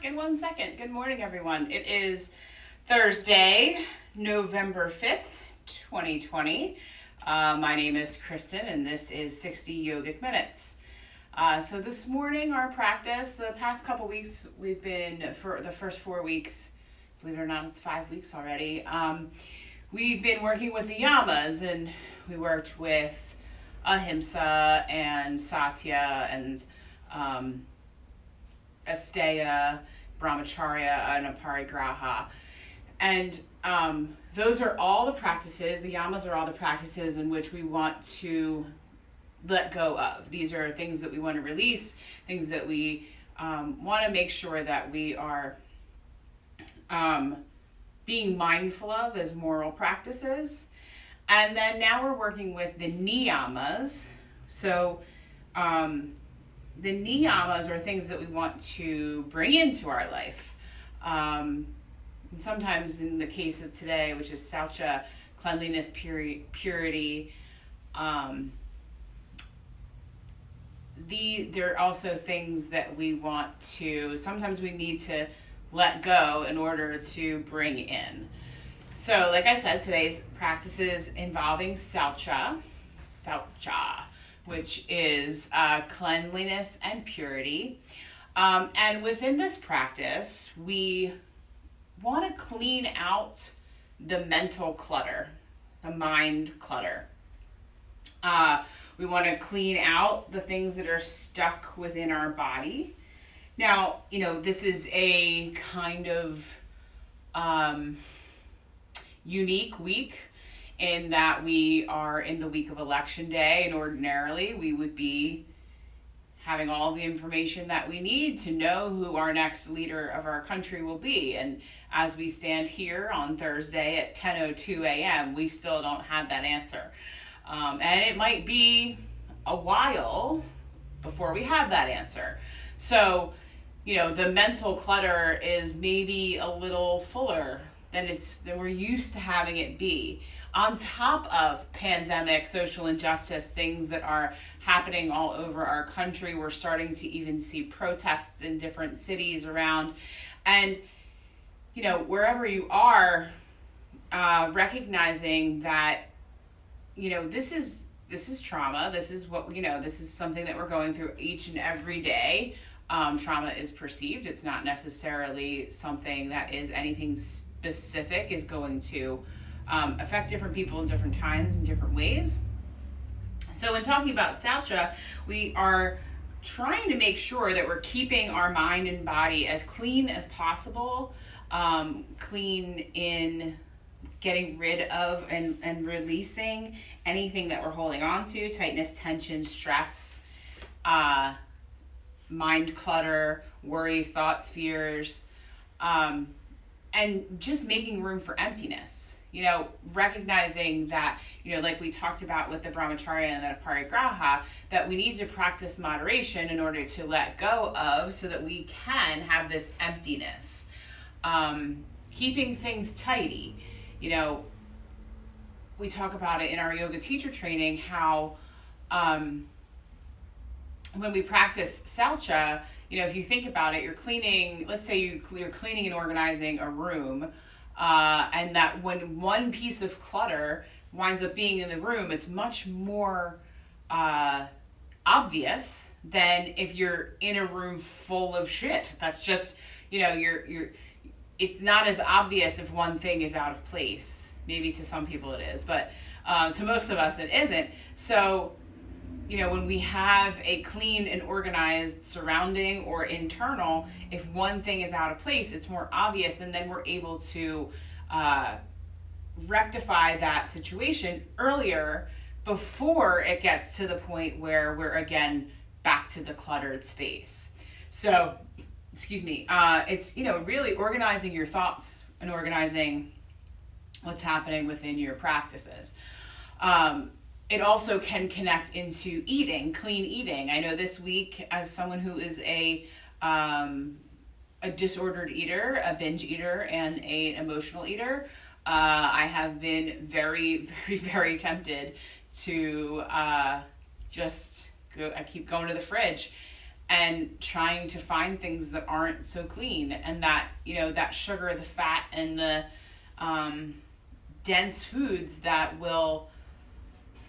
back in 1 second. Good morning, everyone. It is Thursday, November 5th, 2020. My name is Kristen, and this is 60 Yogic Minutes. So this morning, our practice, the past couple weeks, we've been, for the first 4 weeks, believe it or not, it's 5 weeks already, we've been working with the yamas, and we worked with ahimsa and satya and asteya, brahmacharya, and aparigraha. And those are all the practices, the yamas are all the practices in which we want to let go of. These are things that we want to release, things that we want to make sure that we are being mindful of as moral practices. And then now we're working with the niyamas. So the niyamas are things that we want to bring into our life. And sometimes in the case of today, which is Saucha, cleanliness, purity, there are also things that we want to, sometimes we need to let go in order to bring in. So like I said, today's practice is involving Saucha, which is cleanliness and purity. And within this practice, we want to clean out the mental clutter, the mind clutter. We want to clean out the things that are stuck within our body. Now, this is a kind of unique week in that we are in the week of Election Day, and ordinarily we would be having all the information that we need to know who our next leader of our country will be. And as we stand here on Thursday at 10:02 a.m., we still don't have that answer. And it might be a while before we have that answer. So, the mental clutter is maybe a little fuller than we're used to having it be. On top of pandemic, social injustice, things that are happening all over our country, we're starting to even see protests in different cities around. And, wherever you are, recognizing that, this is trauma. This is what, this is something that we're going through each and every day. Trauma is perceived. It's not necessarily something that is anything specific, is going to affect different people in different times in different ways. So in talking about Saucha, we are trying to make sure that we're keeping our mind and body as clean as possible, clean in getting rid of and releasing anything that we're holding on to, tightness, tension, stress, mind clutter, worries, thoughts, fears, and just making room for emptiness. Recognizing that, like we talked about with the brahmacharya and the aparigraha, that we need to practice moderation in order to let go of, so that we can have this emptiness. Keeping things tidy. We talk about it in our yoga teacher training, how when we practice Saucha, if you think about it, you're cleaning, let's say you're cleaning and organizing a room, and that when one piece of clutter winds up being in the room, it's much more obvious than if you're in a room full of shit. That's just, it's not as obvious if one thing is out of place. Maybe to some people it is, but to most of us it isn't. So, when we have a clean and organized surrounding or internal, if one thing is out of place, it's more obvious, and then we're able to rectify that situation earlier before it gets to the point where we're again back to the cluttered space. So, it's, really organizing your thoughts and organizing what's happening within your practices. It also can connect into eating, clean eating. I know this week, as someone who is a disordered eater, a binge eater, and an emotional eater, I have been very, very, very tempted to just go. I keep going to the fridge and trying to find things that aren't so clean, and that, that sugar, the fat, and the dense foods that will,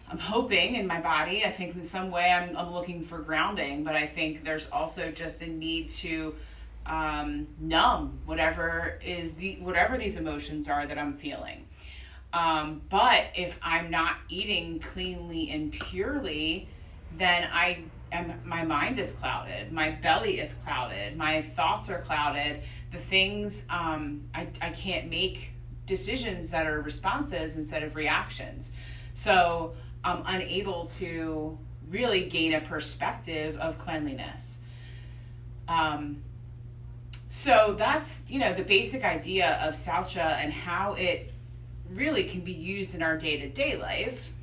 I'm hoping, in my body, I think in some way I'm looking for grounding, but I think there's also just a need to numb whatever these emotions are that I'm feeling. But if I'm not eating cleanly and purely, then my mind is clouded, my belly is clouded, my thoughts are clouded. The things, I can't make decisions that are responses instead of reactions. So I'm unable to really gain a perspective of cleanliness. So that's, the basic idea of Saucha and how it really can be used in our day-to-day life.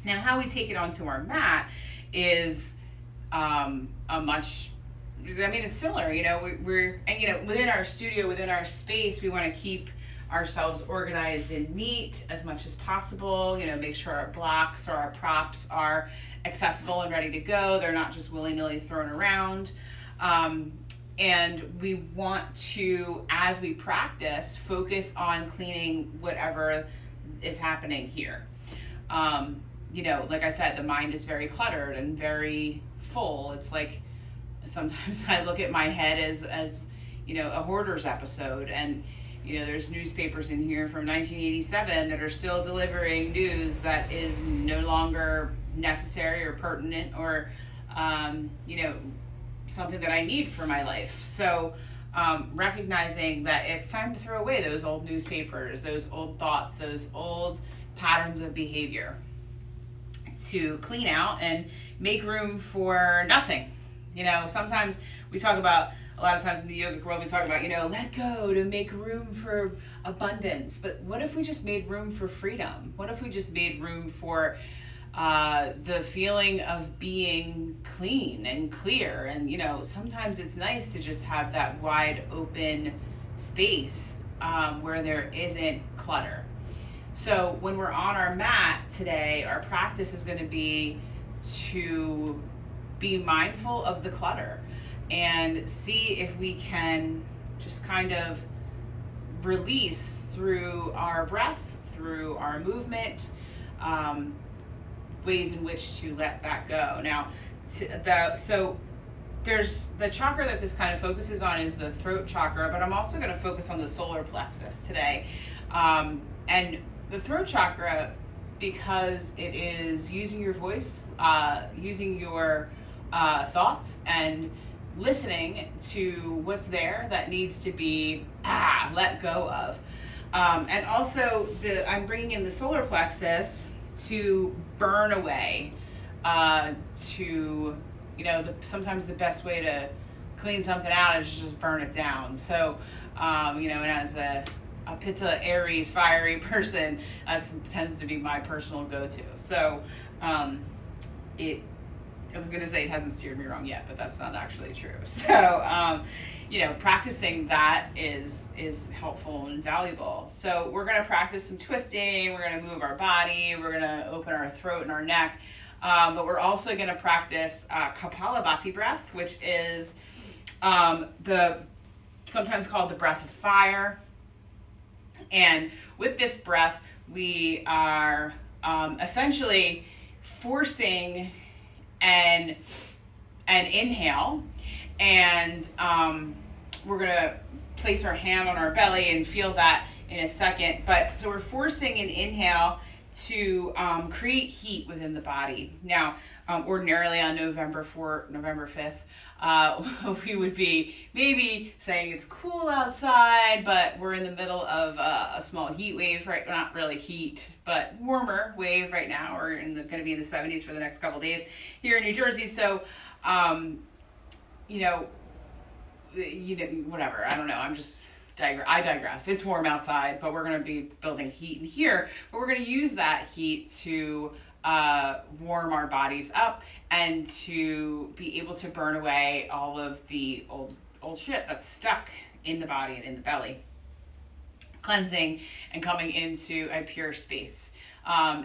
Now, how we take it onto our mat is it's similar. We're within our studio, within our space, we want to keep ourselves organized and neat as much as possible. Make sure our blocks or our props are accessible and ready to go. They're not just willy-nilly thrown around. And we want to, as we practice, focus on cleaning whatever is happening here. Like I said, the mind is very cluttered and very full. It's like sometimes I look at my head as a Hoarders episode, and there's newspapers in here from 1987 that are still delivering news that is no longer necessary or pertinent or something that I need for my life. So recognizing that it's time to throw away those old newspapers, those old thoughts, those old patterns of behavior, to clean out and make room for nothing. Sometimes we talk about, a lot of times in the yogic world, we talk about, let go to make room for abundance. But what if we just made room for freedom? What if we just made room for the feeling of being clean and clear? And, sometimes it's nice to just have that wide open space where there isn't clutter. So when we're on our mat today, our practice is going to be to be mindful of the clutter and see if we can just kind of release through our breath, through our movement, ways in which to let that go. Now, so there's the chakra that this kind of focuses on is the throat chakra, but I'm also going to focus on the solar plexus today. And the throat chakra, because it is using your voice, using your thoughts, and listening to what's there that needs to be let go of. And also, I'm bringing in the solar plexus to burn away, sometimes the best way to clean something out is just burn it down. So, and as a Pitta, Aries, fiery person, that tends to be my personal go-to. So, I was going to say it hasn't steered me wrong yet, but that's not actually true. So, practicing that is helpful and valuable. So we're going to practice some twisting. We're going to move our body. We're going to open our throat and our neck. But we're also going to practice Kapalabhati breath, which is sometimes called the breath of fire. And with this breath, we are essentially forcing an inhale, and we're going to place our hand on our belly and feel that in a second. But so we're forcing an inhale to create heat within the body. Now, ordinarily on November 5th, we would be maybe saying it's cool outside, but we're in the middle of a small heat wave, right? Not really heat, but warmer wave right now. We're going to be in the 70s for the next couple days here in New Jersey. So, whatever. I don't know. I digress. It's warm outside, but we're going to be building heat in here. But we're going to use that heat to warm our bodies up and to be able to burn away all of the old shit that's stuck in the body and in the belly. Cleansing and coming into a pure space.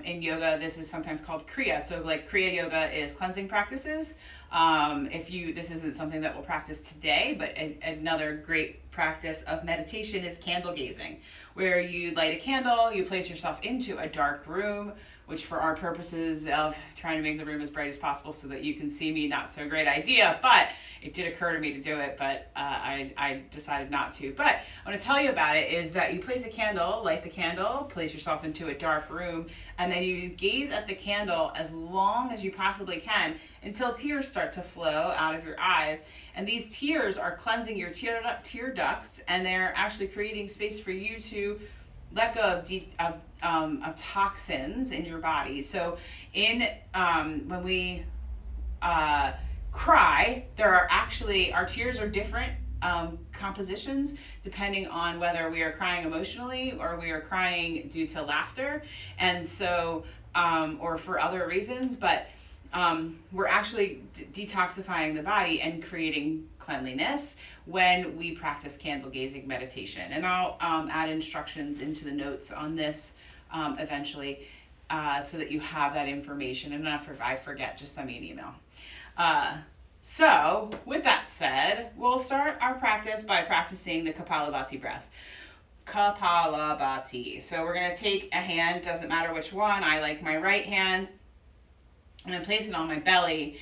In yoga, this is sometimes called Kriya. So like Kriya Yoga is cleansing practices. This isn't something that we'll practice today, but another great practice of meditation is candle gazing, where you light a candle, you place yourself into a dark room, which for our purposes of trying to make the room as bright as possible so that you can see me, not so great idea, but it did occur to me to do it, but I decided not to. But I want to tell you about it is that you place a candle, light the candle, place yourself into a dark room, and then you gaze at the candle as long as you possibly can until tears start to flow out of your eyes. And these tears are cleansing your tear ducts, and they're actually creating space for you to let go of toxins in your body. So when we cry, our tears are different compositions depending on whether we are crying emotionally or we are crying due to laughter, and so or for other reasons, but we're actually detoxifying the body and creating cleanliness when we practice candle gazing meditation. And I'll add instructions into the notes on this eventually so that you have that information. And if I forget, just send me an email. So with that said, we'll start our practice by practicing the Kapalabhati breath. Kapalabhati. So we're going to take a hand, doesn't matter which one. I like my right hand. I'm going to place it on my belly.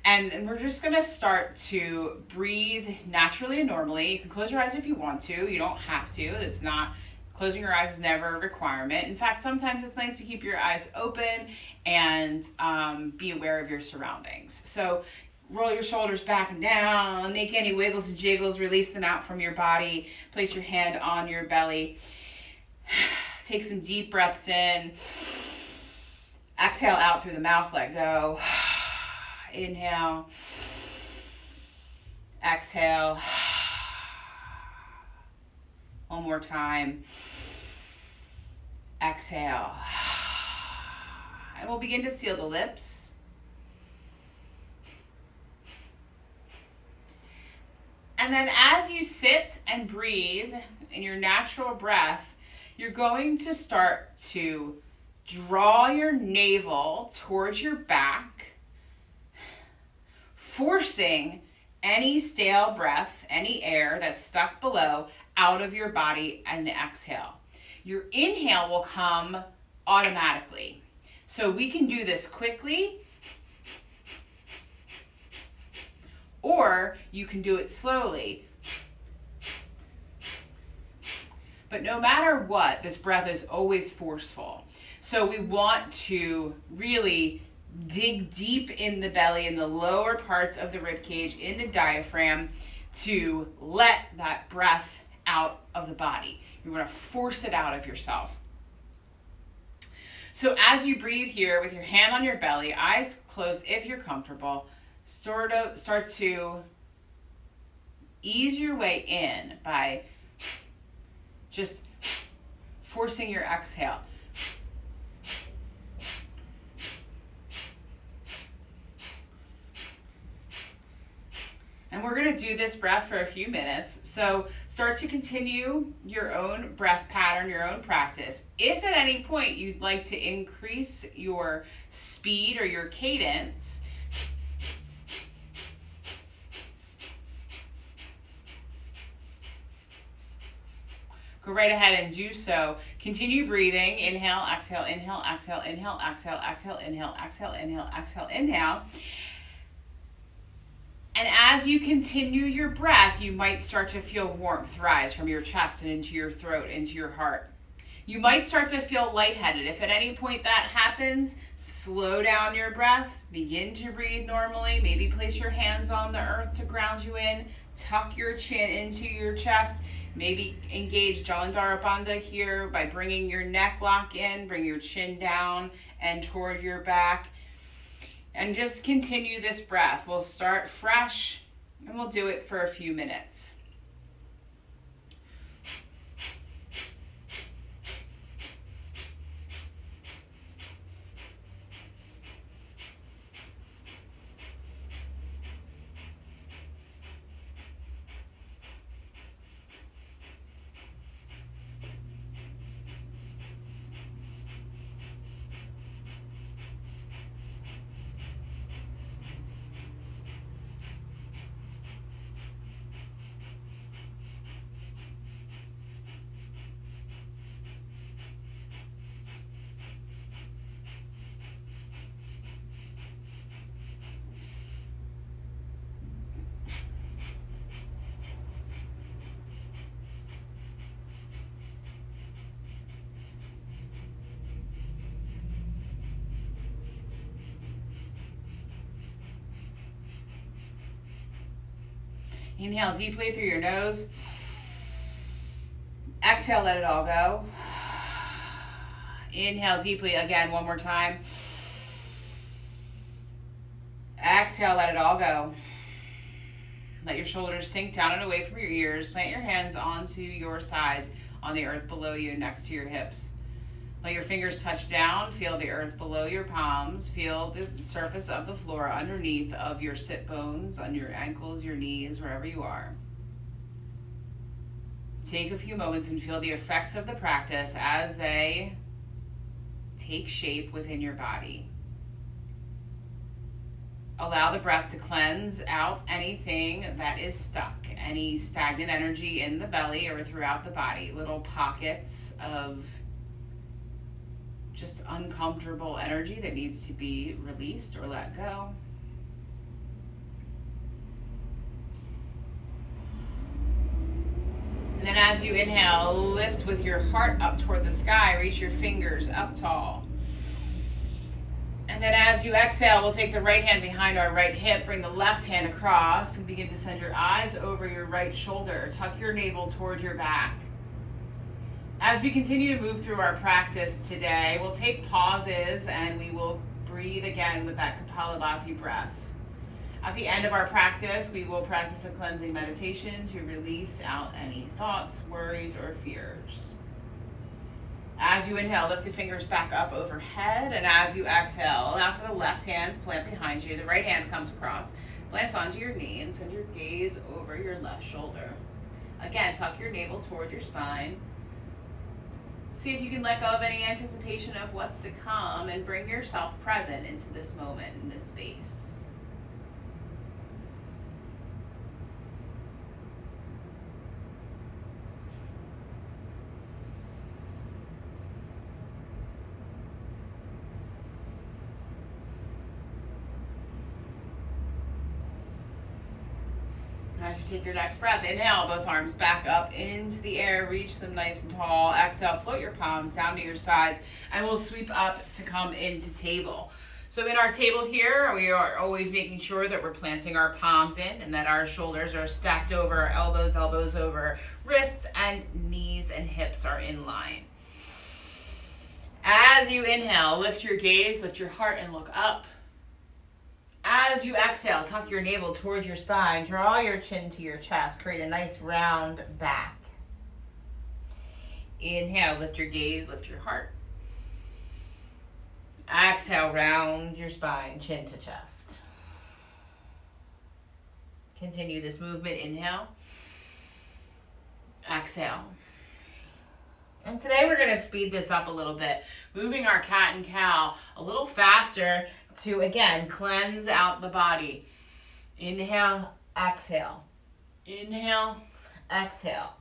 And we're just going to start to breathe naturally and normally. You can close your eyes if you want to. You don't have to. It's not, closing your eyes is never a requirement. In fact, sometimes it's nice to keep your eyes open and be aware of your surroundings. So roll your shoulders back and down, make any wiggles and jiggles, release them out from your body. Place your hand on your belly. Take some deep breaths in. Exhale out through the mouth, let go. Inhale. Exhale. One more time. Exhale. And we'll begin to seal the lips. And then as you sit and breathe in your natural breath, you're going to start to draw your navel towards your back, forcing any stale breath, any air that's stuck below, out of your body and exhale. Your inhale will come automatically. So we can do this quickly, or you can do it slowly. But no matter what, this breath is always forceful. So we want to really dig deep in the belly, in the lower parts of the rib cage, in the diaphragm, to let that breath out of the body. You want to force it out of yourself. So as you breathe here with your hand on your belly, eyes closed if you're comfortable, sort of start to ease your way in by just forcing your exhale. And we're going to do this breath for a few minutes. So start to continue your own breath pattern, your own practice. If at any point you'd like to increase your speed or your cadence, go right ahead and do so. Continue breathing. Inhale, exhale, inhale, exhale, inhale, exhale, exhale, inhale, exhale, inhale, exhale, inhale. And as you continue your breath, you might start to feel warmth rise from your chest and into your throat, into your heart. You might start to feel lightheaded. If at any point that happens, slow down your breath, begin to breathe normally, maybe place your hands on the earth to ground you in, tuck your chin into your chest, maybe engage Jalandhara Bandha here by bringing your neck lock in, bring your chin down and toward your back. And just continue this breath. We'll start fresh and we'll do it for a few minutes. Inhale deeply through your nose. Exhale, let it all go. Inhale deeply again, one more time. Exhale, let it all go. Let your shoulders sink down and away from your ears. Plant your hands onto your sides on the earth below you, next to your hips. Let your fingers touch down. Feel the earth below your palms. Feel the surface of the floor underneath of your sit bones, on your ankles, your knees, wherever you are. Take a few moments and feel the effects of the practice as they take shape within your body. Allow the breath to cleanse out anything that is stuck, any stagnant energy in the belly or throughout the body, little pockets of just uncomfortable energy that needs to be released or let go. And then as you inhale, lift with your heart up toward the sky, reach your fingers up tall. And then as you exhale, we'll take the right hand behind our right hip, bring the left hand across, and begin to send your eyes over your right shoulder. Tuck your navel towards your back. As we continue to move through our practice today, we'll take pauses and we will breathe again with that Kapalabhati breath. At the end of our practice, we will practice a cleansing meditation to release out any thoughts, worries, or fears. As you inhale, lift the fingers back up overhead, and as you exhale, allow for the left hand to plant behind you. The right hand comes across, plants onto your knee, and send your gaze over your left shoulder. Again, tuck your navel toward your spine. See if you can let go of any anticipation of what's to come and bring yourself present into this moment, in this space. As you take your next breath, inhale, both arms back up into the air, reach them nice and tall. Exhale, float your palms down to your sides, and we'll sweep up to come into table. So in our table here, we are always making sure that we're planting our palms in and that our shoulders are stacked over, elbows over, wrists and knees and hips are in line. As you inhale, lift your gaze, lift your heart, and look up. As you exhale, tuck your navel towards your spine, draw your chin to your chest, create a nice round back. Inhale, lift your gaze, lift your heart. Exhale, round your spine, chin to chest. Continue this movement, inhale. Exhale. And today we're going to speed this up a little bit, moving our cat and cow a little faster to, again, cleanse out the body. Inhale, exhale. Inhale, exhale.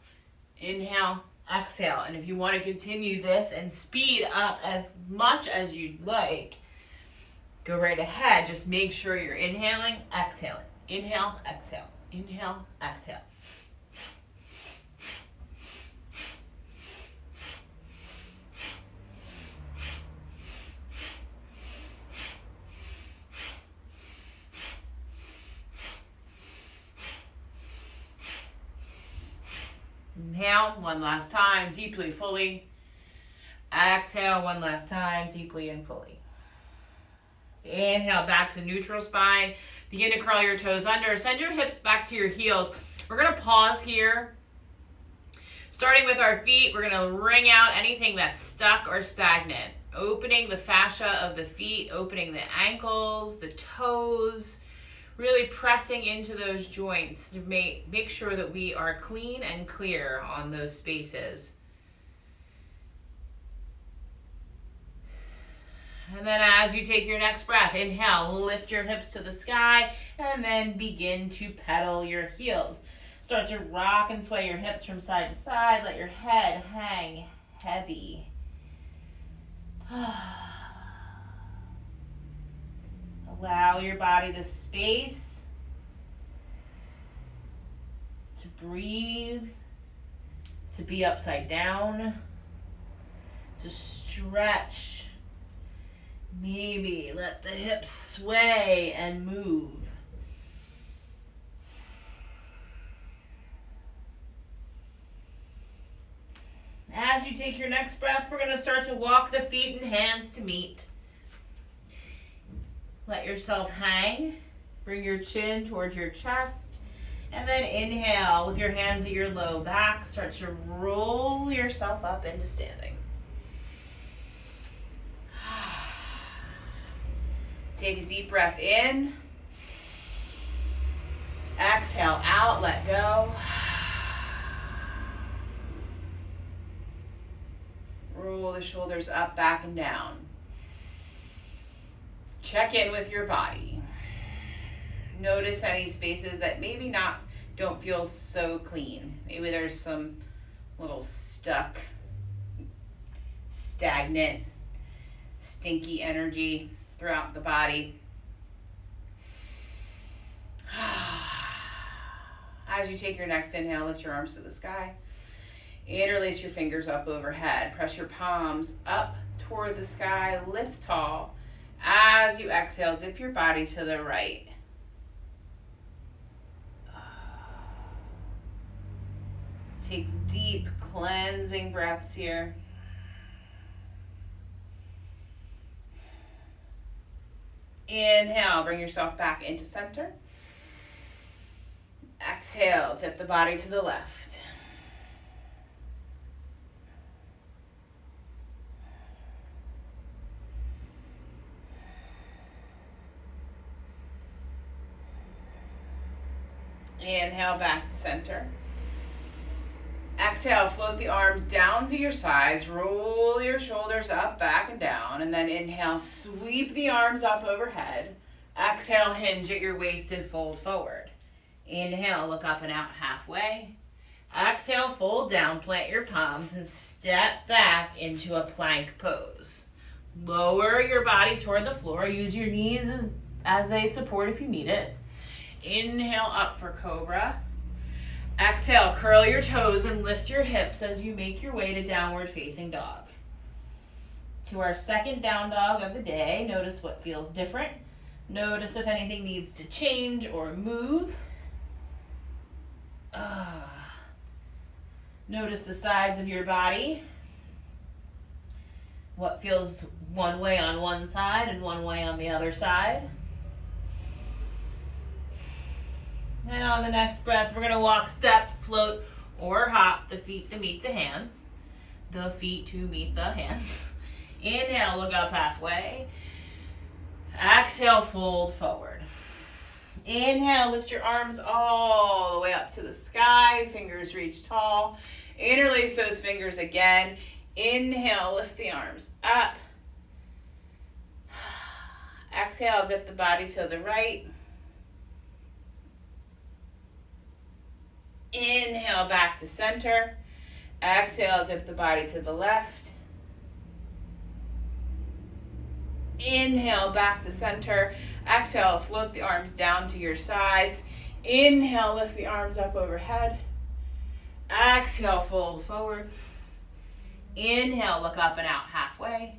Inhale, exhale. And if you want to continue this and speed up as much as you'd like, go right ahead. Just make sure you're inhaling, exhaling. Inhale, exhale. Inhale, exhale. Inhale, one last time, deeply, fully. Exhale, one last time, deeply and fully. Inhale, back to neutral spine. Begin to curl your toes under. Send your hips back to your heels. We're going to pause here. Starting with our feet, we're going to wring out anything that's stuck or stagnant. Opening the fascia of the feet, opening the ankles, the toes. Really pressing into those joints to make sure that we are clean and clear on those spaces. And then as you take your next breath, inhale, lift your hips to the sky, and then begin to pedal your heels. Start to rock and sway your hips from side to side. Let your head hang heavy. Allow your body the space to breathe, to be upside down, to stretch. Maybe let the hips sway and move. As you take your next breath, we're going to start to walk the feet and hands to meet. Let yourself hang. Bring your chin towards your chest. And then inhale with your hands at your low back. Start to roll yourself up into standing. Take a deep breath in. Exhale out, let go. Roll the shoulders up, back, and down. Check in with your body. Notice any spaces that maybe don't feel so clean. Maybe there's some little stuck, stagnant, stinky energy throughout the body. As you take your next inhale, lift your arms to the sky. Interlace your fingers up overhead. Press your palms up toward the sky. Lift tall. As you exhale, dip your body to the right. Take deep cleansing breaths here. Inhale, bring yourself back into center. Exhale, tip the body to the left. Inhale, back to center. Exhale, float the arms down to your sides. Roll your shoulders up, back, and down. And then inhale, sweep the arms up overhead. Exhale, hinge at your waist and fold forward. Inhale, look up and out halfway. Exhale, fold down, plant your palms, and step back into a plank pose. Lower your body toward the floor. Use your knees as a support if you need it. Inhale, up for cobra. Exhale, curl your toes and lift your hips as you make your way to downward facing dog. To our second down dog of the day, notice what feels different. Notice if anything needs to change or move. Notice the sides of your body. What feels one way on one side and one way on the other side. And on the next breath, we're going to walk, step, float, or hop the feet to meet the hands. The feet to meet the hands. Inhale, look up halfway. Exhale, fold forward. Inhale, lift your arms all the way up to the sky. Fingers reach tall. Interlace those fingers again. Inhale, lift the arms up. Exhale, dip the body to the right. Inhale, back to center. Exhale, dip the body to the left. Inhale, back to center. Exhale, float the arms down to your sides. Inhale, lift the arms up overhead. Exhale, fold forward. Inhale, look up and out halfway.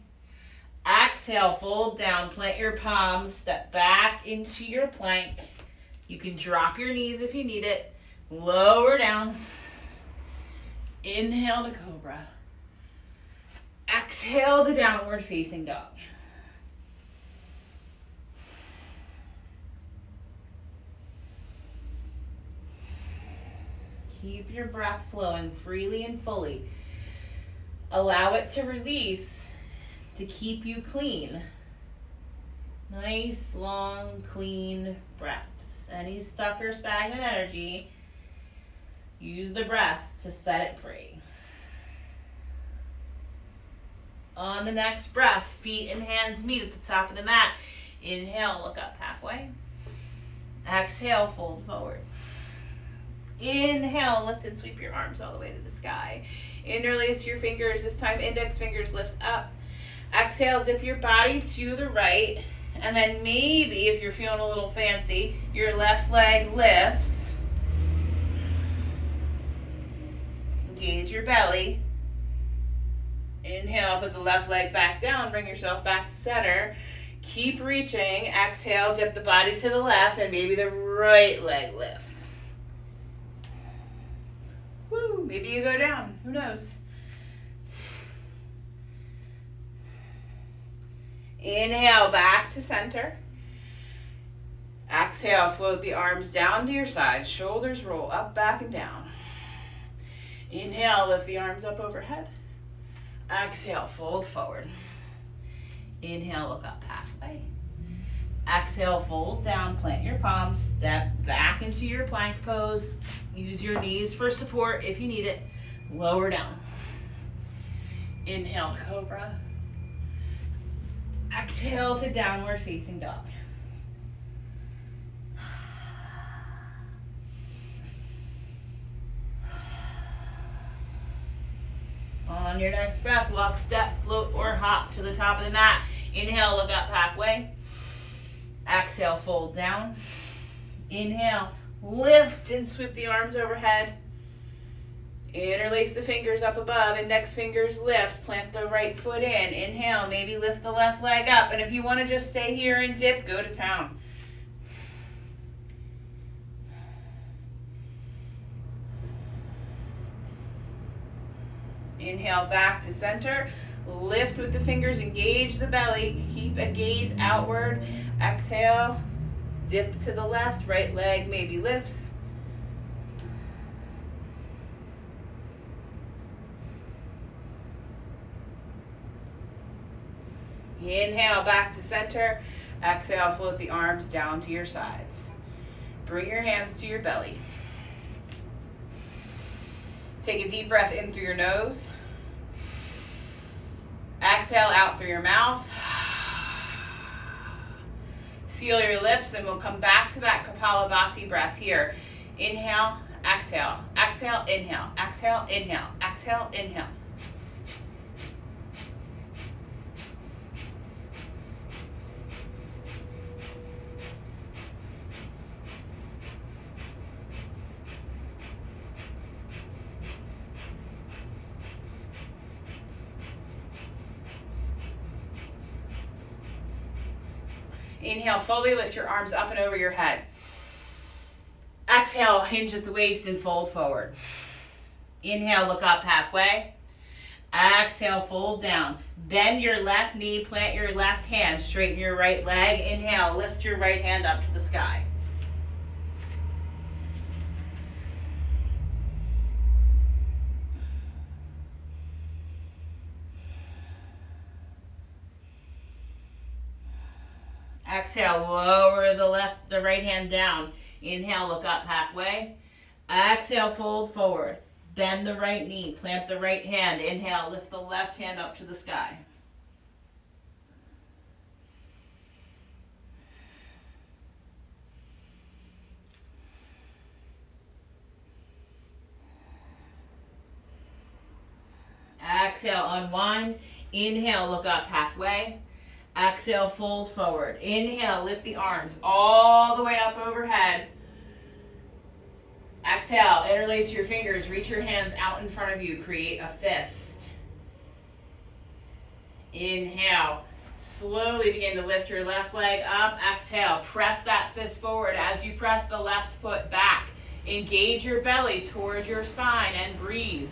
Exhale, fold down, plant your palms, step back into your plank. You can drop your knees if you need it. Lower down. Inhale to cobra. Exhale to downward facing dog. Keep your breath flowing freely and fully. Allow it to release to keep you clean. Nice, long, clean breaths. Any stuck or stagnant energy, use the breath to set it free. On the next breath, feet and hands meet at the top of the mat. Inhale, look up halfway. Exhale, fold forward. Inhale, lift and sweep your arms all the way to the sky. Interlace your fingers, this time index fingers lift up. Exhale, dip your body to the right. And then maybe, if you're feeling a little fancy, your left leg lifts. Engage your belly. Inhale, put the left leg back down, bring yourself back to center. Keep reaching. Exhale, dip the body to the left, and maybe the right leg lifts. Woo, maybe you go down. Who knows? Inhale, back to center. Exhale, float the arms down to your sides. Shoulders roll up, back, and down. Inhale, lift the arms up overhead. Exhale, fold forward. Inhale, look up halfway. Exhale, fold down, plant your palms, step back into your plank pose. Use your knees for support if you need it. Lower down. Inhale to cobra. Exhale to downward facing dog. On your next breath, walk, step, float, or hop to the top of the mat. Inhale, look up halfway. Exhale, fold down. Inhale, lift and sweep the arms overhead. Interlace the fingers up above. Index fingers lift. Plant the right foot in. Inhale, maybe lift the left leg up. And if you want to just stay here and dip, go to town. Inhale, back to center. Lift with the fingers, engage the belly. Keep a gaze outward. Exhale, dip to the left. Right leg maybe lifts. Inhale, back to center. Exhale, float the arms down to your sides. Bring your hands to your belly. Take a deep breath in through your nose. Exhale out through your mouth. Seal your lips and we'll come back to that Kapalabhati breath here. Inhale, exhale, exhale, inhale, exhale, inhale, exhale, inhale. Inhale, fully lift your arms up and over your head. Exhale, hinge at the waist and fold forward. Inhale, look up halfway. Exhale, fold down. Bend your left knee, plant your left hand, straighten your right leg. Inhale, lift your right hand up to the sky. Exhale, lower the right hand down. Inhale, look up halfway. Exhale, fold forward. Bend the right knee, plant the right hand. Inhale, lift the left hand up to the sky. Exhale, unwind. Inhale, look up halfway. Exhale, fold forward. Inhale, lift the arms all the way up overhead. Exhale, interlace your fingers, reach your hands out in front of you, create a fist. Inhale, slowly begin to lift your left leg up. Exhale, press that fist forward as you press the left foot back. Engage your belly towards your spine and breathe.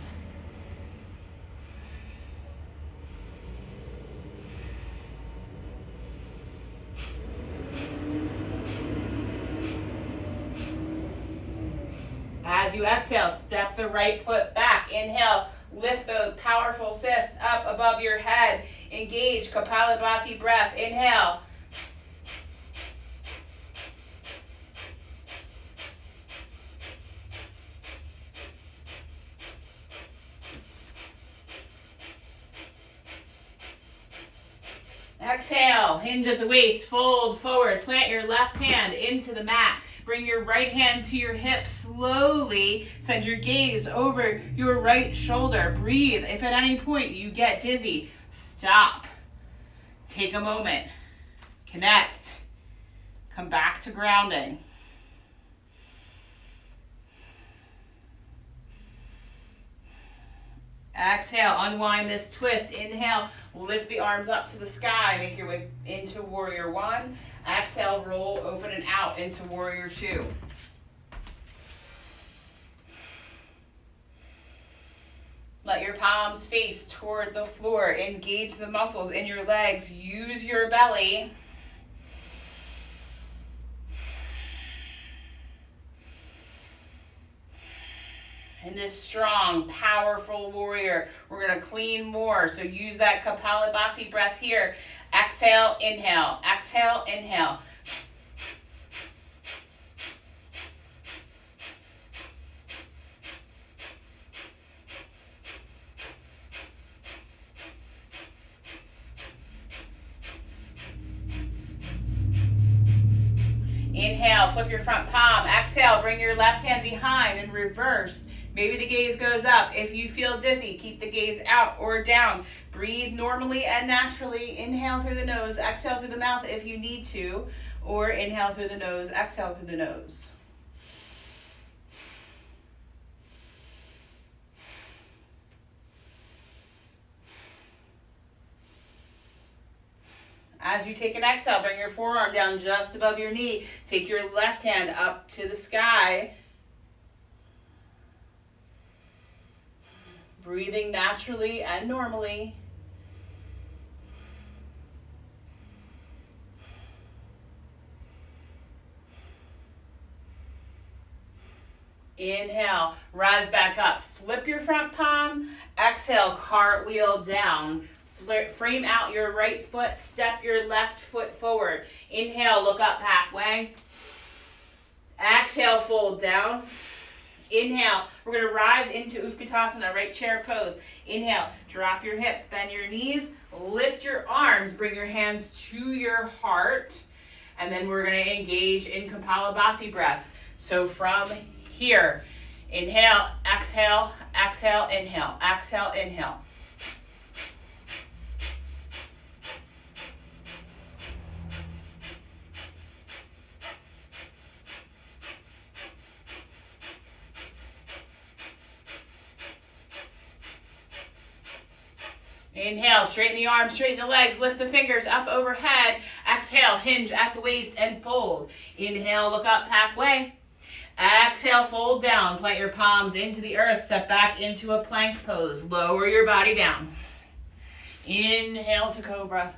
As you exhale, step the right foot back. Inhale, lift the powerful fist up above your head. Engage Kapalabhati breath. Inhale. Exhale, hinge at the waist, fold forward, plant your left hand into the mat. Bring your right hand to your hip slowly. Send your gaze over your right shoulder. Breathe. If at any point you get dizzy, stop. Take a moment. Connect. Come back to grounding. Exhale, unwind this twist. Inhale, lift the arms up to the sky. Make your way into Warrior One. Exhale, roll, open and out into Warrior Two. Let your palms face toward the floor. Engage the muscles in your legs. Use your belly. In this strong, powerful warrior, we're going to clean more. So use that Kapalabhati breath here. Exhale, inhale. Exhale, inhale. Inhale, flip your front palm. Exhale, bring your left hand behind and reverse. Maybe the gaze goes up. If you feel dizzy, keep the gaze out or down. Breathe normally and naturally. Inhale through the nose, exhale through the mouth if you need to, or inhale through the nose, exhale through the nose. As you take an exhale, bring your forearm down just above your knee. Take your left hand up to the sky. Breathing naturally and normally. Inhale, rise back up. Flip your front palm. Exhale, cartwheel down. Frame out your right foot. Step your left foot forward. Inhale, look up halfway. Exhale, fold down. Inhale, we're going to rise into Utkatasana, right chair pose. Inhale, drop your hips, bend your knees, lift your arms, bring your hands to your heart, and then we're going to engage in Kapalabhati breath. So from here, inhale, exhale, exhale, inhale, exhale, inhale. Inhale, straighten the arms, straighten the legs, lift the fingers up overhead. Exhale, hinge at the waist and fold. Inhale, look up halfway. Exhale, fold down. Plant your palms into the earth. Step back into a plank pose. Lower your body down. Inhale to cobra.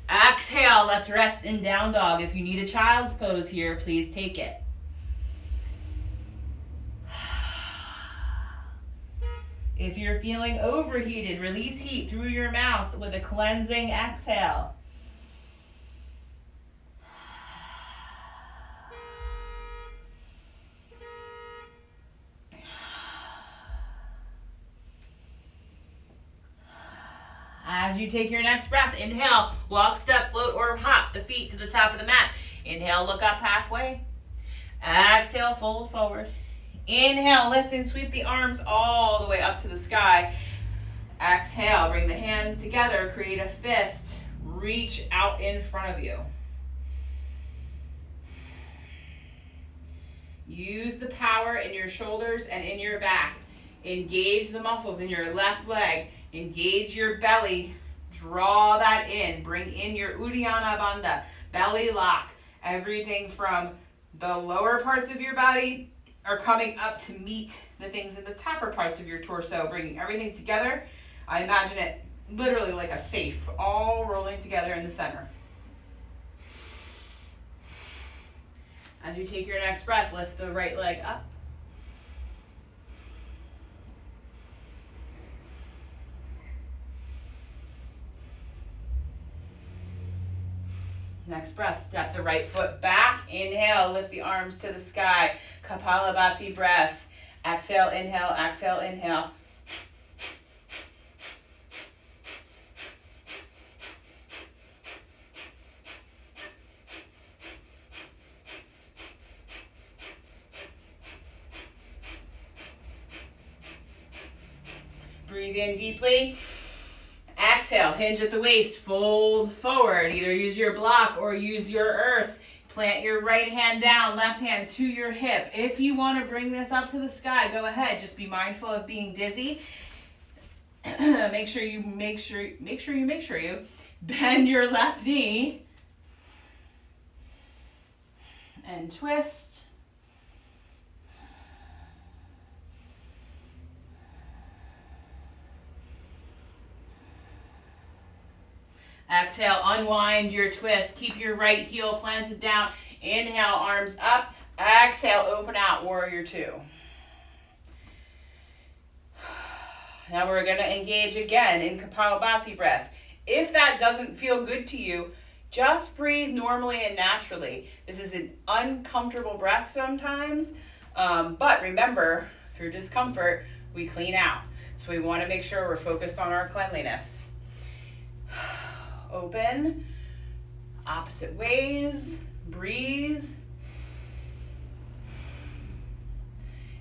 Exhale, let's rest in down dog. If you need a child's pose here, please take it. If you're feeling overheated, release heat through your mouth with a cleansing exhale. As you take your next breath, inhale, walk, step, float, or hop the feet to the top of the mat. Inhale, look up halfway. Exhale, fold forward. Inhale, lift and sweep the arms all the way up to the sky. Exhale, bring the hands together, create a fist. Reach out in front of you. Use the power in your shoulders and in your back. Engage the muscles in your left leg. Engage your belly. Draw that in. Bring in your Uddiyana Bandha, belly lock. Everything from the lower parts of your body are coming up to meet the things in the topper parts of your torso, bringing everything together. I imagine it literally like a safe, all rolling together in the center. As you take your next breath, lift the right leg up. Next breath, step the right foot back. Inhale, lift the arms to the sky. Kapalabhati breath. Exhale, inhale, exhale, inhale. Breathe in deeply. Exhale, hinge at the waist, fold forward. Either use your block or use your earth. Plant your right hand down, left hand to your hip. If you want to bring this up to the sky, go ahead. Just be mindful of being dizzy. Make sure you bend your left knee and twist. Exhale, unwind your twist. Keep your right heel planted down. Inhale, arms up. Exhale, open out, warrior two. Now we're going to engage again in Kapalabhati breath. If that doesn't feel good to you, just breathe normally and naturally. This is an uncomfortable breath sometimes, but remember, through discomfort, we clean out. So we want to make sure we're focused on our cleanliness. Open, opposite ways, breathe.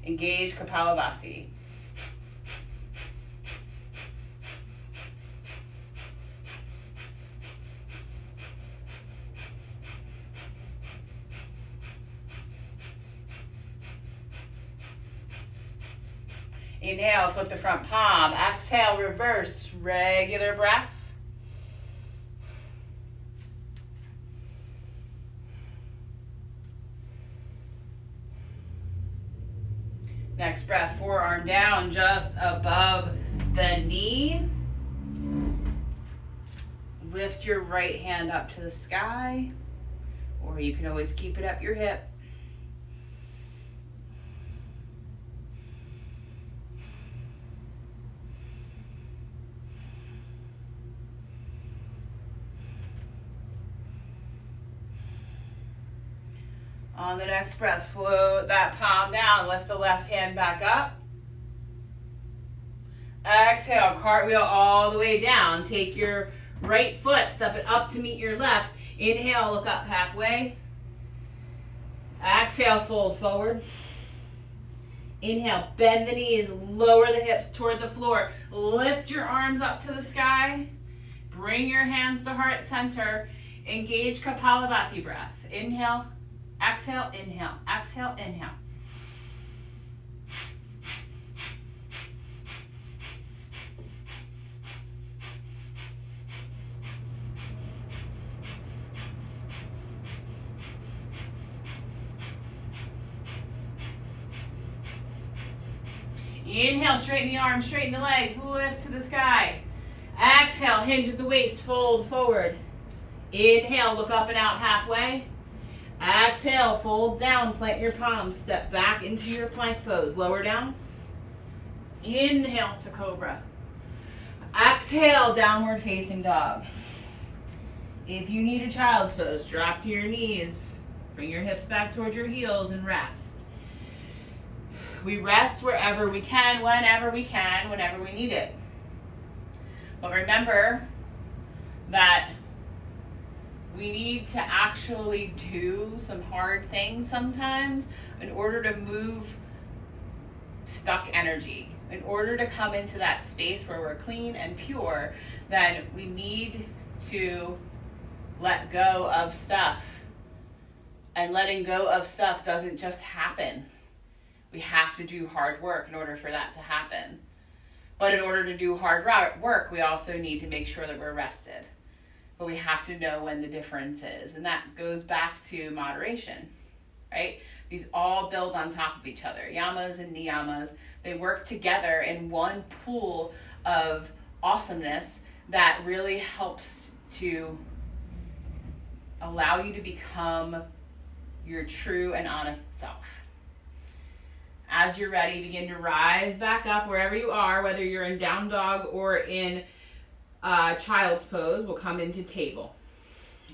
Engage Kapalabhati. Inhale, flip the front palm. Exhale, reverse, regular breath. Next breath, forearm down just above the knee. Lift your right hand up to the sky, or you can always keep it up your hip. On the next breath, float that palm down. Lift the left hand back up. Exhale, cartwheel all the way down. Take your right foot, step it up to meet your left. Inhale, look up halfway. Exhale, fold forward. Inhale, bend the knees, lower the hips toward the floor. Lift your arms up to the sky. Bring your hands to heart center. Engage Kapalabhati breath. Inhale. Exhale, inhale, exhale, inhale. Inhale, straighten the arms, straighten the legs, lift to the sky. Exhale, hinge at the waist, fold forward. Inhale, look up and out halfway. Exhale, fold down, plant your palms, step back into your plank pose, lower down. Inhale to cobra. Exhale, downward facing dog. If you need a child's pose, drop to your knees, bring your hips back towards your heels and rest. We rest wherever we can, whenever we need it. But remember that we need to actually do some hard things sometimes in order to move stuck energy. In order to come into that space where we're clean and pure, then we need to let go of stuff. And letting go of stuff doesn't just happen. We have to do hard work in order for that to happen. But in order to do hard work, we also need to make sure that we're rested. But we have to know when the difference is. And that goes back to moderation, right? These all build on top of each other. Yamas and niyamas, they work together in one pool of awesomeness that really helps to allow you to become your true and honest self. As you're ready, begin to rise back up wherever you are, whether you're in down dog or in child's pose. We'll come into table.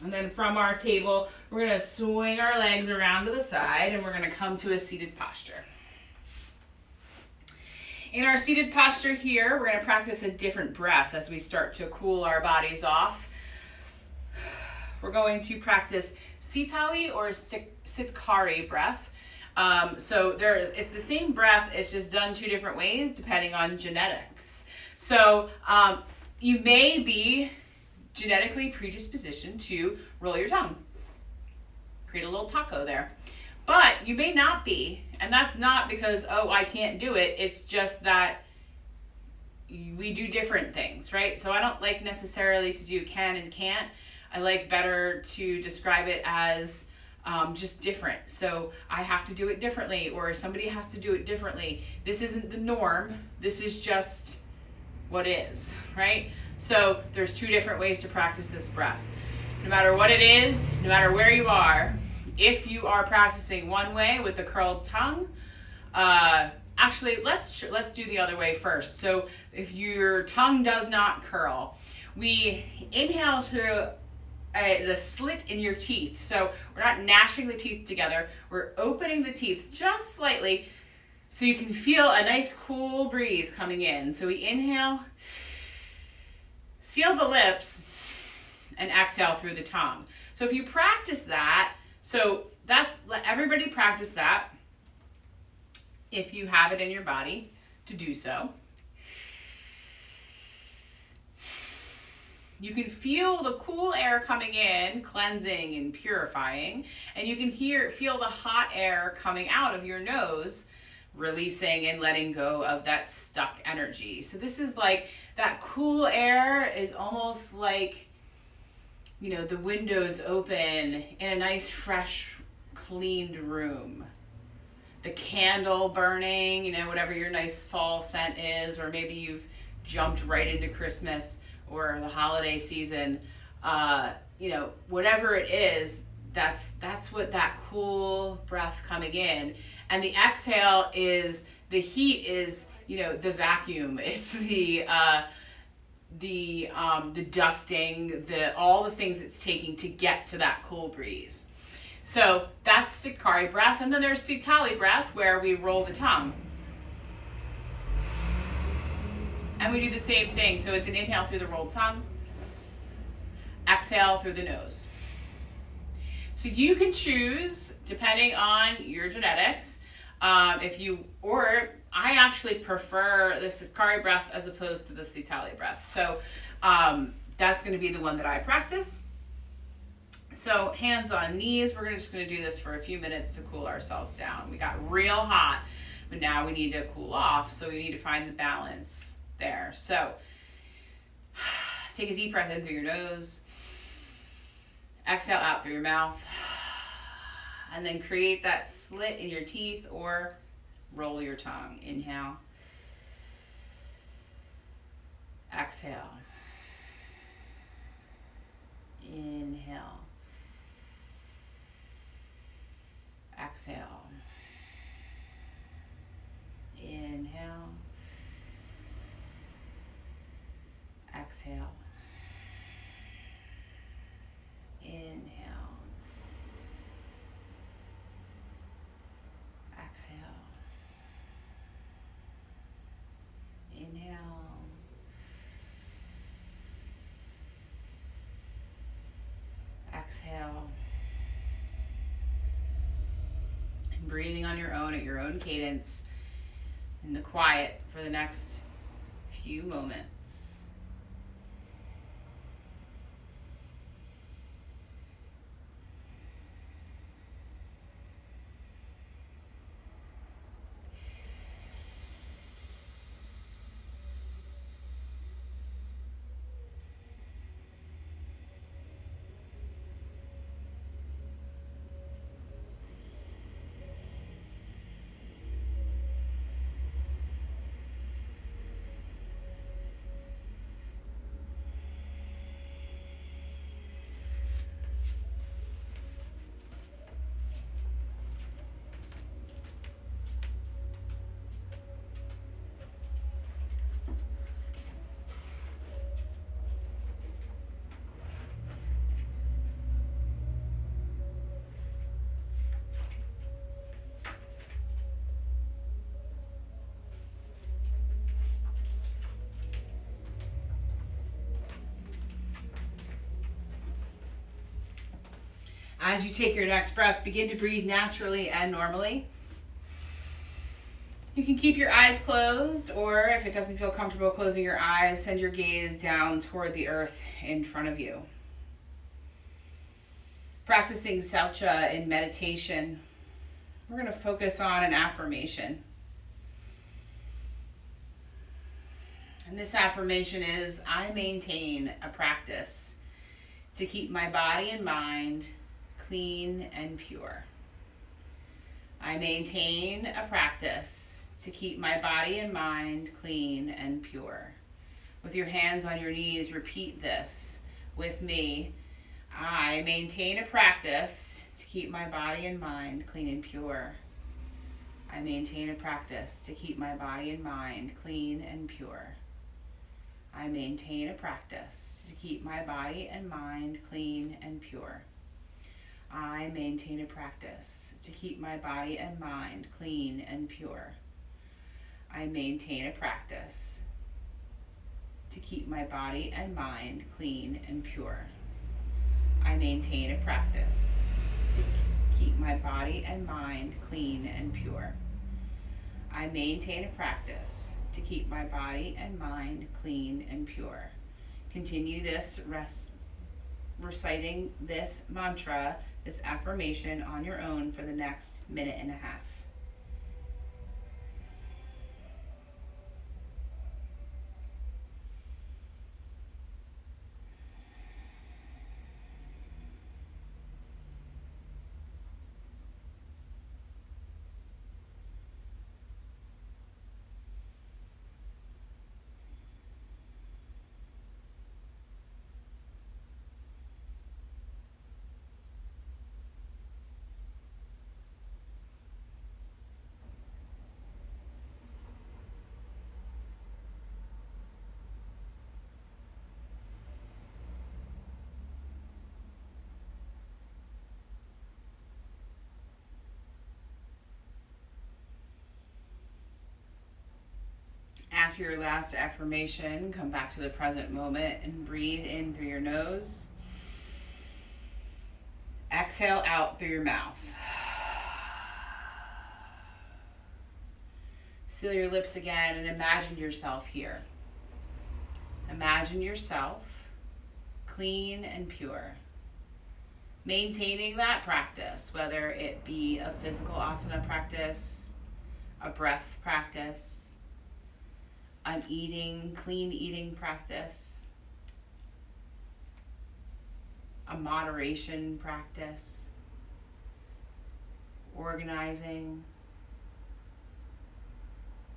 And then from our table, we're going to swing our legs around to the side and we're going to come to a seated posture. In our seated posture here, we're going to practice a different breath as we start to cool our bodies off. We're going to practice Sitali or Sitkari breath. So it's the same breath, it's just done two different ways depending on genetics. So you may be genetically predispositioned to roll your tongue. Create a little taco there. But you may not be, and that's not because, oh, I can't do it. It's just that we do different things, right? So I don't like necessarily to do can and can't. I like better to describe it as just different. So I have to do it differently, or somebody has to do it differently. This isn't the norm. This is just what is, right? So there's two different ways to practice this breath. No matter what it is, no matter where you are, if you are practicing one way with the curled tongue, actually, let's do the other way first. So if your tongue does not curl, we inhale through the slit in your teeth. So we're not gnashing the teeth together. We're opening the teeth just slightly so you can feel a nice cool breeze coming in. So we inhale, seal the lips, and exhale through the tongue. So if you practice that, let everybody practice that if you have it in your body to do so. You can feel the cool air coming in, cleansing and purifying, and you can feel the hot air coming out of your nose, releasing and letting go of that stuck energy. So this is like, that cool air is almost like, the windows open in a nice, fresh, cleaned room. The candle burning, whatever your nice fall scent is, or maybe you've jumped right into Christmas or the holiday season, whatever it is, that's what that cool breath coming in. And the exhale is, the heat is, the vacuum. It's the dusting, all the things it's taking to get to that cool breeze. So that's Sikari breath. And then there's Sitali breath, where we roll the tongue. And we do the same thing. So it's an inhale through the rolled tongue, exhale through the nose. So you can choose, depending on your genetics, I actually prefer the Sikari breath as opposed to the Sitali breath. So that's going to be the one that I practice. So hands on knees. We're just going to do this for a few minutes to cool ourselves down. We got real hot, but now we need to cool off. So we need to find the balance there. So take a deep breath in through your nose. Exhale out through your mouth. And then create that slit in your teeth or roll your tongue. Inhale. Exhale. Inhale. Exhale. Inhale. Exhale. Inhale. Exhale. Inhale. Exhale. And breathing on your own at your own cadence in the quiet for the next few moments. As you take your next breath, begin to breathe naturally and normally. You can keep your eyes closed, or if it doesn't feel comfortable closing your eyes, send your gaze down toward the earth in front of you. Practicing Saucha in meditation, we're going to focus on an affirmation. And this affirmation is, I maintain a practice to keep my body and mind clean and pure. I maintain a practice to keep my body and mind clean and pure. With your hands on your knees, repeat this with me. I maintain a practice to keep my body and mind clean and pure. I maintain a practice to keep my body and mind clean and pure. I maintain a practice to keep my body and mind clean and pure. I maintain a practice to keep my body and mind clean and pure. I maintain a practice to keep my body and mind clean and pure. I maintain a practice to keep my body and mind clean and pure. I maintain a practice to keep my body and mind clean and pure. Continue this reciting this mantra, this affirmation on your own for the next minute and a half. After your last affirmation, come back to the present moment and breathe in through your nose. Exhale out through your mouth. Seal your lips again and imagine yourself here. Imagine yourself clean and pure. Maintaining that practice, whether it be a physical asana practice, a breath practice, an clean eating practice, a moderation practice, organizing,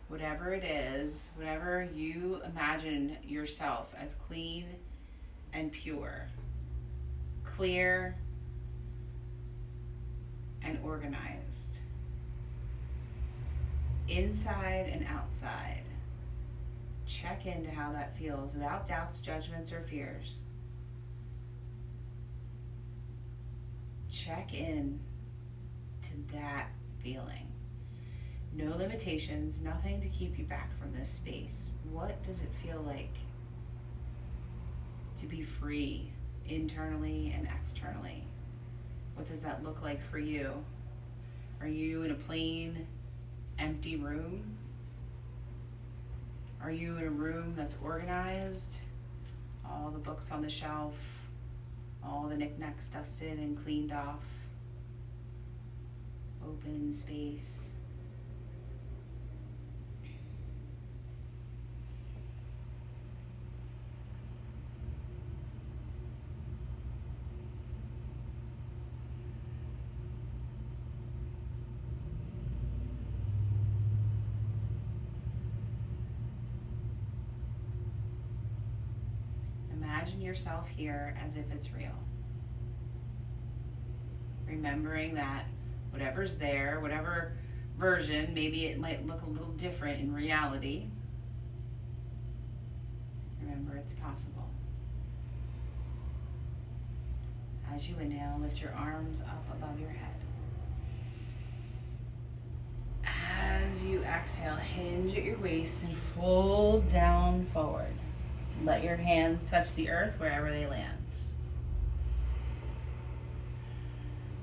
whatever it is, whatever you imagine yourself as clean and pure, clear and organized, inside and outside. Check into how that feels without doubts, judgments, or fears. Check in to that feeling. No limitations, nothing to keep you back from this space. What does it feel like to be free internally and externally? What does that look like for you? Are you in a plain, empty room? Are you in a room that's organized? All the books on the shelf, all the knickknacks dusted and cleaned off. Open space. Imagine yourself here as if it's real. Remembering that whatever's there, whatever version, maybe it might look a little different in reality. Remember, it's possible. As you inhale, lift your arms up above your head. As you exhale, hinge at your waist and fold down forward. Let your hands touch the earth wherever they land.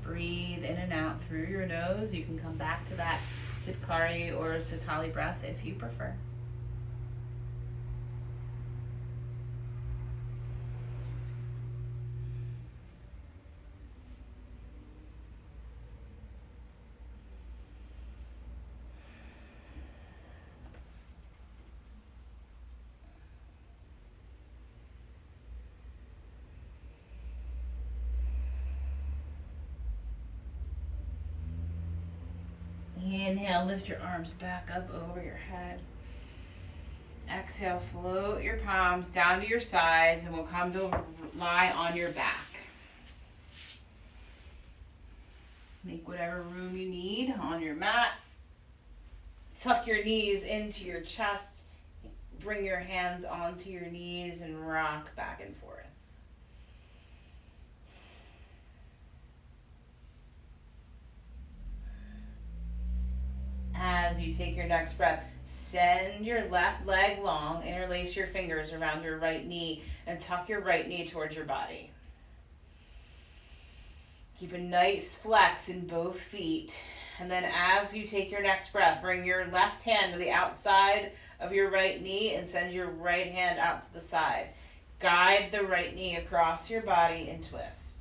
Breathe in and out through your nose. You can come back to that Sitkari or Sitali breath if you prefer. Inhale, lift your arms back up over your head. Exhale, float your palms down to your sides, and we'll come to lie on your back. Make whatever room you need on your mat. Tuck your knees into your chest. Bring your hands onto your knees and rock back and forth. As you take your next breath, send your left leg long, interlace your fingers around your right knee, and tuck your right knee towards your body. Keep a nice flex in both feet. And then as you take your next breath, bring your left hand to the outside of your right knee and send your right hand out to the side. Guide the right knee across your body and twist.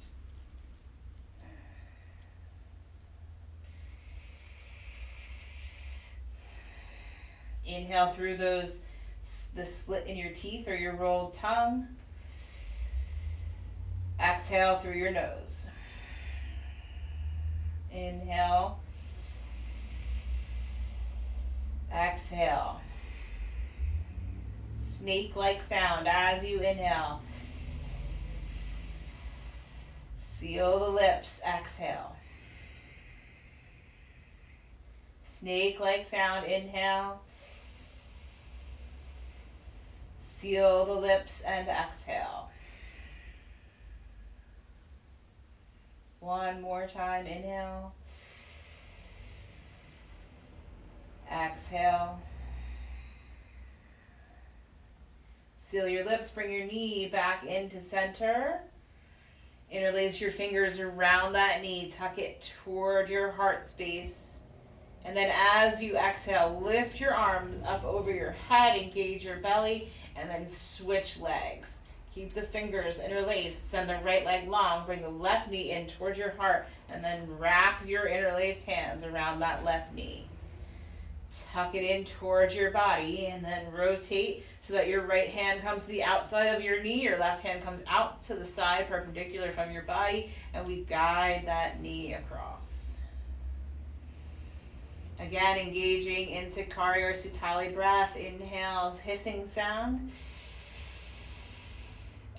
Inhale through the slit in your teeth or your rolled tongue. Exhale through your nose. Inhale. Exhale. Snake-like sound as you inhale. Seal the lips. Exhale. Snake-like sound. Inhale. Seal the lips and exhale. One more time. Inhale. Exhale. Seal your lips. Bring your knee back into center. Interlace your fingers around that knee. Tuck it toward your heart space. And then as you exhale, lift your arms up over your head. Engage your belly. And then switch legs. Keep the fingers interlaced. Send the right leg long. Bring the left knee in towards your heart. And then wrap your interlaced hands around that left knee. Tuck it in towards your body. And then rotate so that your right hand comes to the outside of your knee. Your left hand comes out to the side, perpendicular from your body. And we guide that knee across. Again, engaging in Sakari or Sutali breath. Inhale, hissing sound.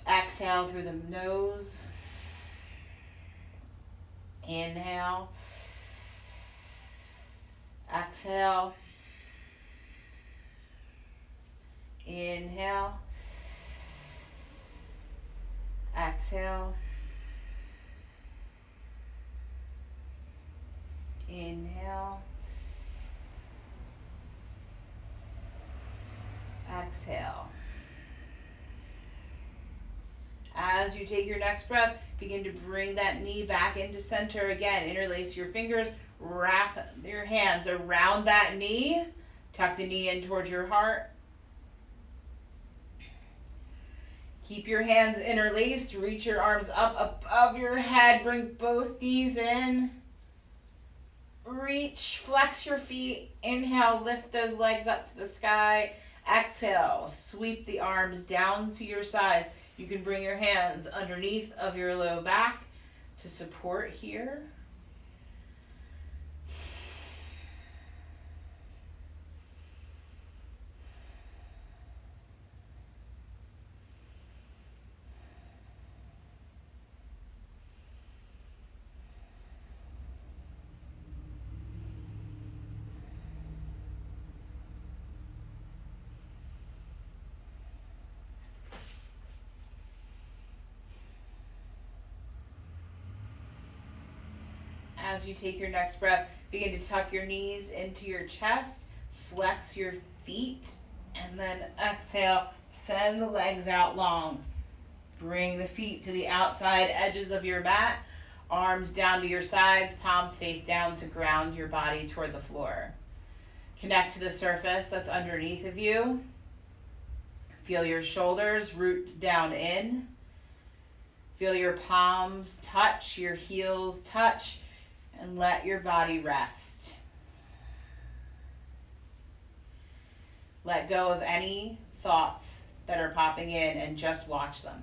Exhale through the nose. Inhale. Exhale. Inhale. Exhale. Inhale. Exhale. As you take your next breath, begin to bring that knee back into center again. Interlace your fingers, wrap your hands around that knee. Tuck the knee in towards your heart. Keep your hands interlaced. Reach your arms up above your head. Bring both knees in. Reach, flex your feet. Inhale, lift those legs up to the sky. Exhale, sweep the arms down to your sides. You can bring your hands underneath of your low back to support here. As you take your next breath, begin to tuck your knees into your chest, flex your feet, and then exhale, send the legs out long. Bring the feet to the outside edges of your mat, arms down to your sides, palms face down to ground your body toward the floor. Connect to the surface that's underneath of you. Feel your shoulders root down in. Feel your palms touch, your heels touch, and let your body rest. Let go of any thoughts that are popping in and just watch them.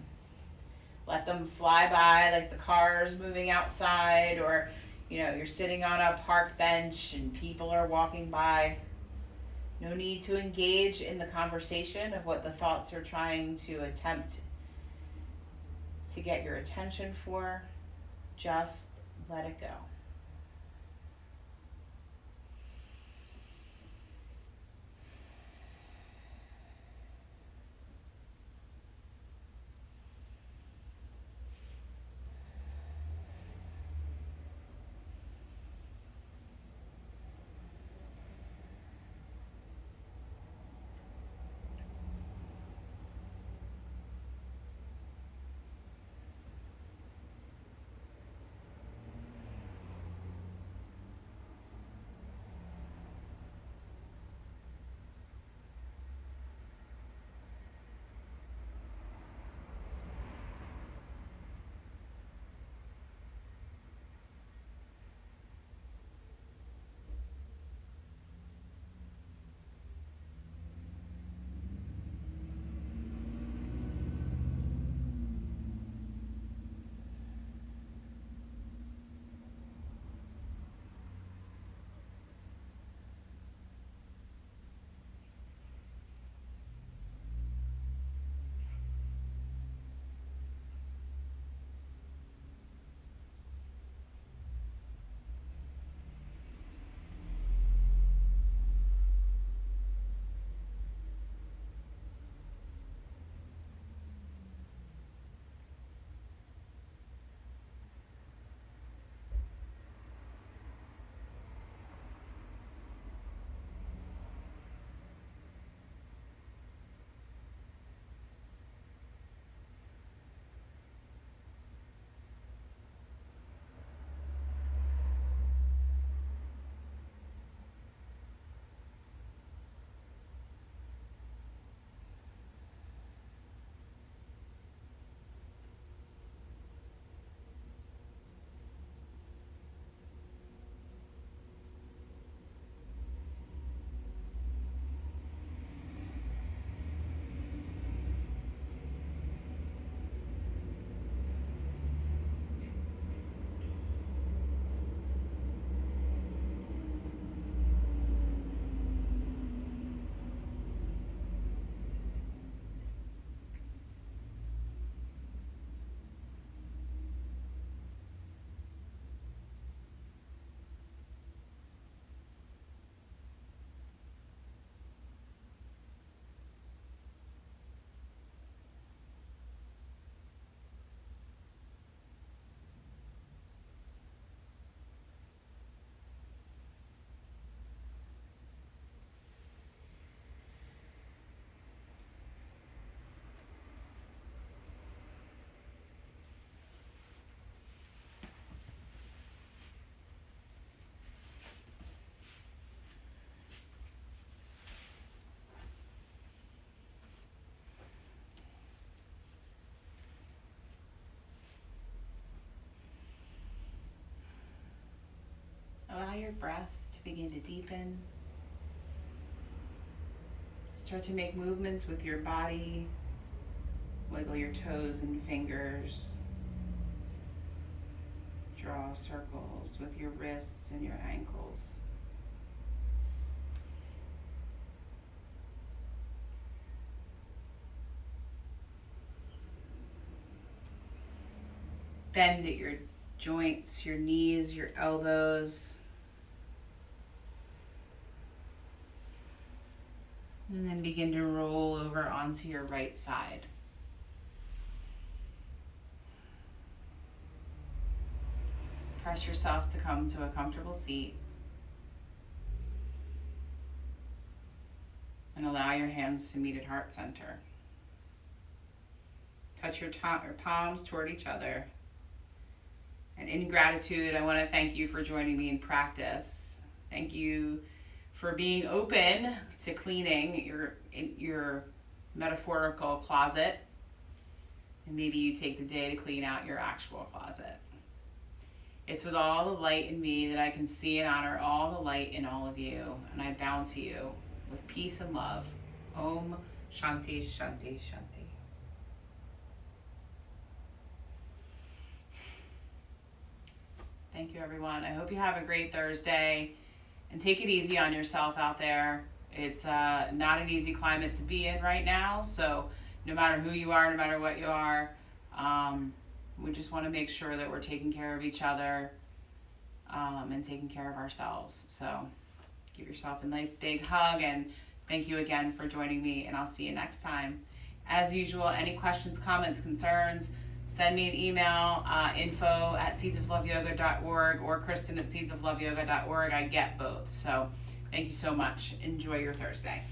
Let them fly by like the cars moving outside, or you're sitting on a park bench and people are walking by. No need to engage in the conversation of what the thoughts are trying to attempt to get your attention for. Just let it go. Allow your breath to begin to deepen. Start to make movements with your body. Wiggle your toes and fingers. Draw circles with your wrists and your ankles. Bend at your joints, your knees, your elbows. And then begin to roll over onto your right side. Press yourself to come to a comfortable seat. And allow your hands to meet at heart center. Touch your palms toward each other. And in gratitude, I want to thank you for joining me in practice. Thank you for being open to cleaning your metaphorical closet. And maybe you take the day to clean out your actual closet. It's with all the light in me that I can see and honor all the light in all of you. And I bow to you with peace and love. Om Shanti Shanti Shanti. Thank you, everyone. I hope you have a great Thursday. And take it easy on yourself out there. It's not an easy climate to be in right now. So no matter who you are, no matter what you are, we just want to make sure that we're taking care of each other and taking care of ourselves. So give yourself a nice big hug, and thank you again for joining me, and I'll see you next time. As usual, any questions, comments, concerns, send me an email, info@seedsofloveyoga.org or Kristen@seedsofloveyoga.org. I get both. So thank you so much. Enjoy your Thursday.